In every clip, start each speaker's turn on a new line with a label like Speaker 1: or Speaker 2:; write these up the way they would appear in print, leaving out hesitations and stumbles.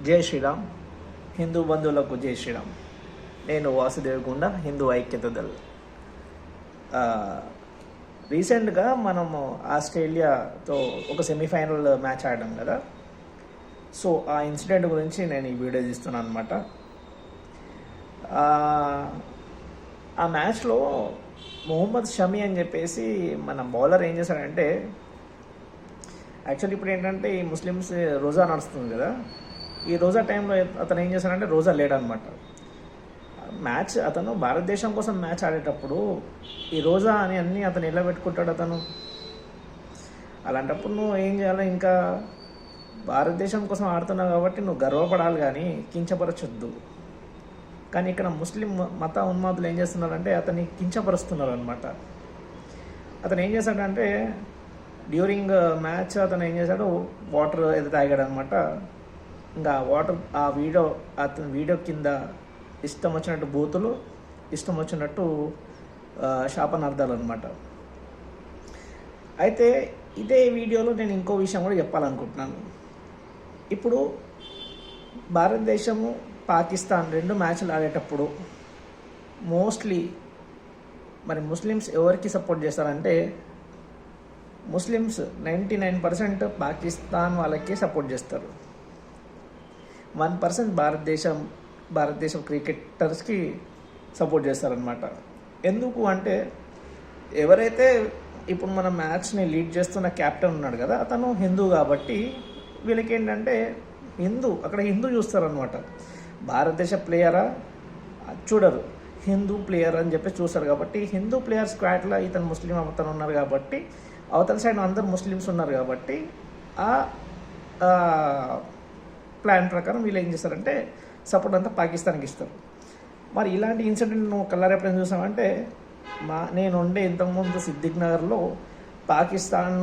Speaker 1: జై శ్రీరామ్. హిందూ బంధువులకు జై శ్రీరామ్. నేను వాసుదేవగుండ, హిందూ ఐక్యత దళ్. రీసెంట్గా మనము ఆస్ట్రేలియాతో ఒక సెమీఫైనల్ మ్యాచ్ ఆడాం కదా. సో ఆ ఇన్సిడెంట్ గురించి నేను ఈ వీడియో తీస్తున్నాను అనమాట. ఆ మ్యాచ్లో మొహమ్మద్ షమి అని చెప్పేసి మన బౌలర్ ఏం చేశాడంటే, యాక్చువల్లీ ఇప్పుడు ఏంటంటే ఈ ముస్లిమ్స్ రోజా నడుస్తుంది కదా, ఈ రోజా టైంలో అతను ఏం చేశాడంటే రోజా లేడనమాట. మ్యాచ్ అతను భారతదేశం కోసం మ్యాచ్ ఆడేటప్పుడు ఈ రోజా అని అన్నీ అతను ఎలా పెట్టుకుంటాడు అతను. అలాంటప్పుడు నువ్వు ఏం చేయాలి, ఇంకా భారతదేశం కోసం ఆడుతున్నావు కాబట్టి నువ్వు గర్వపడాలి కానీ కించపరచొద్దు. కానీ ఇక్కడ ముస్లిం మత ఉన్మాదులు ఏం చేస్తున్నారంటే అతన్ని కించపరుస్తున్నారు అనమాట. అతను ఏం చేశాడంటే డ్యూరింగ్ మ్యాచ్ అతను ఏం చేశాడు, వాటర్ ఏదో తాగాడు అనమాట. ఇంకా వాటర్ అతని వీడియో కింద ఇష్టం వచ్చినట్టు బూతులు, ఇష్టం వచ్చినట్టు శాపనార్థాలు అనమాట. అయితే ఇదే వీడియోలో నేను ఇంకో విషయం కూడా చెప్పాలనుకుంటున్నాను. ఇప్పుడు భారతదేశము పాకిస్తాన్ 2 మ్యాచ్లు ఆడేటప్పుడు మోస్ట్లీ మరి ముస్లిమ్స్ ఎవరికి సపోర్ట్ చేస్తారంటే, ముస్లిమ్స్ 99% పాకిస్తాన్ వాళ్ళకి సపోర్ట్ చేస్తారు. 1% భారతదేశం క్రికెటర్స్కి సపోర్ట్ చేస్తారనమాట. ఎందుకు అంటే, ఎవరైతే ఇప్పుడు మన మ్యాచ్ని లీడ్ చేస్తున్న కెప్టెన్ ఉన్నాడు కదా, అతను హిందూ కాబట్టి వీళ్ళకి ఏంటంటే అక్కడ హిందూ చూస్తారనమాట. భారతదేశ ప్లేయరా చూడరు, హిందూ ప్లేయర్ అని చెప్పి చూస్తారు. కాబట్టి హిందూ ప్లేయర్ స్క్వాడ్లో ఇతను ముస్లిం అతను ఉన్నారు కాబట్టి, అవతల సైడ్ అందరు ముస్లిమ్స్ ఉన్నారు కాబట్టి ఆ ప్లాన్ ప్రకారం వీళ్ళు ఏం చేస్తారంటే సపోర్ట్ అంతా పాకిస్తాన్కి ఇస్తారు. మరి ఇలాంటి ఇన్సిడెంట్ నువ్వు కల్లారా ఎప్పుడైనా చూసావంటే, నేను ఉండే ఇంతకుముందు సిద్దిక్ నగర్లో పాకిస్తాన్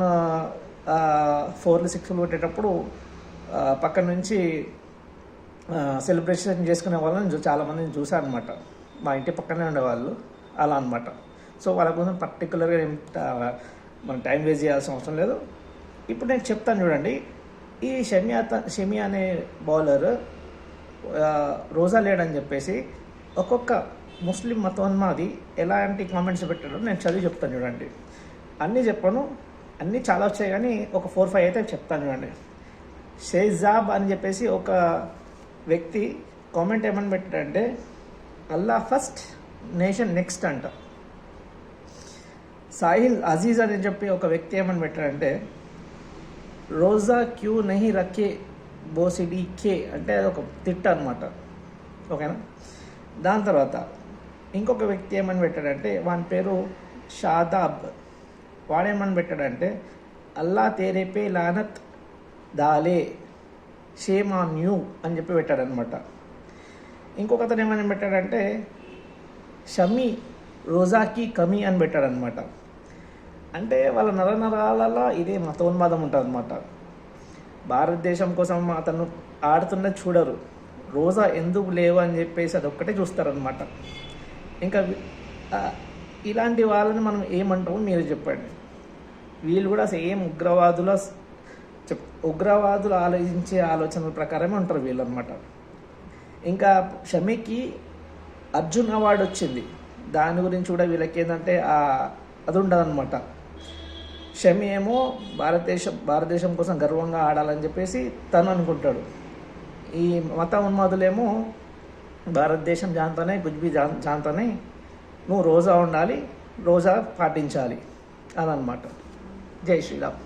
Speaker 1: 4లు 6లు కొట్టేటప్పుడు పక్కన నుంచి సెలబ్రేషన్ చేసుకునే వాళ్ళని చాలామందిని చూసాను అనమాట. మా ఇంటి పక్కనే ఉండేవాళ్ళు అలా అనమాట. సో వాళ్ళ కోసం పర్టికులర్గా మనం టైం వేస్ట్ చేయాల్సిన అవసరం లేదు. ఇప్పుడు నేను చెప్తాను చూడండి. ఈ షమి అనే బౌలర్ రోజా లేడని చెప్పేసి ఒక్కొక్క ముస్లిం మతోన్మాది ఎలాంటి కామెంట్స్ పెట్టాడో నేను చదివి చెప్తాను చూడండి. అన్నీ చెప్పను, అన్నీ చాలా వచ్చాయి కానీ ఒక 4-5 అయితే చెప్తాను చూడండి. షేజాబ్ అని చెప్పేసి ఒక వ్యక్తి కామెంట్ ఏమని పెట్టాడంటే, అల్లా ఫస్ట్ నేషన్ నెక్స్ట్ అంట. సాహిల్ అజీజ్ అని చెప్పి ఒక వ్యక్తి ఏమని పెట్టాడంటే, రోజా క్యూ నహి రఖే బోసిడి కే, అంటే అది ఒక తిట్ట అనమాట. ఓకేనా. దాని తర్వాత ఇంకొక వ్యక్తి ఏమని పెట్టాడంటే, వాని పేరు షాదాబ్. వాడేమని పెట్టాడంటే, అల్లా తేరేపే లానత్ దాలే షేమ్ ఆన్ యూ అని చెప్పి పెట్టాడనమాట. ఇంకొక అతను ఏమని పెట్టాడంటే, షమి రోజాకి కమి అని పెట్టాడనమాట. అంటే వాళ్ళ నరాలలో ఇదే మతోన్మాదం ఉంటుంది అనమాట. భారతదేశం కోసం అతను ఆడుతున్నది చూడరు, రోజా ఎందుకు లేవు అని చెప్పేసి అదొక్కటే చూస్తారనమాట. ఇంకా ఇలాంటి వాళ్ళని మనం ఏమంటామో మీరు చెప్పండి. వీళ్ళు కూడా సేమ్ ఉగ్రవాదులు ఆలోచించే ఆలోచనల ప్రకారమే ఉంటారు వీళ్ళు అనమాట. ఇంకా షమికి అర్జున్ అవార్డు వచ్చింది, దాని గురించి కూడా వీళ్ళకి ఏంటంటే అది ఉండదన్నమాట. షమి ఏమో భారతదేశం కోసం గర్వంగా ఆడాలని చెప్పేసి తను అనుకుంటాడు. ఈ మత ఉన్మాదులేమో భారతదేశం జాంతానే కుజ్బీ జాంతానే, నువ్వు రోజా ఉండాలి, రోజా పాటించాలి అదనమాట. జై శ్రీరామ్.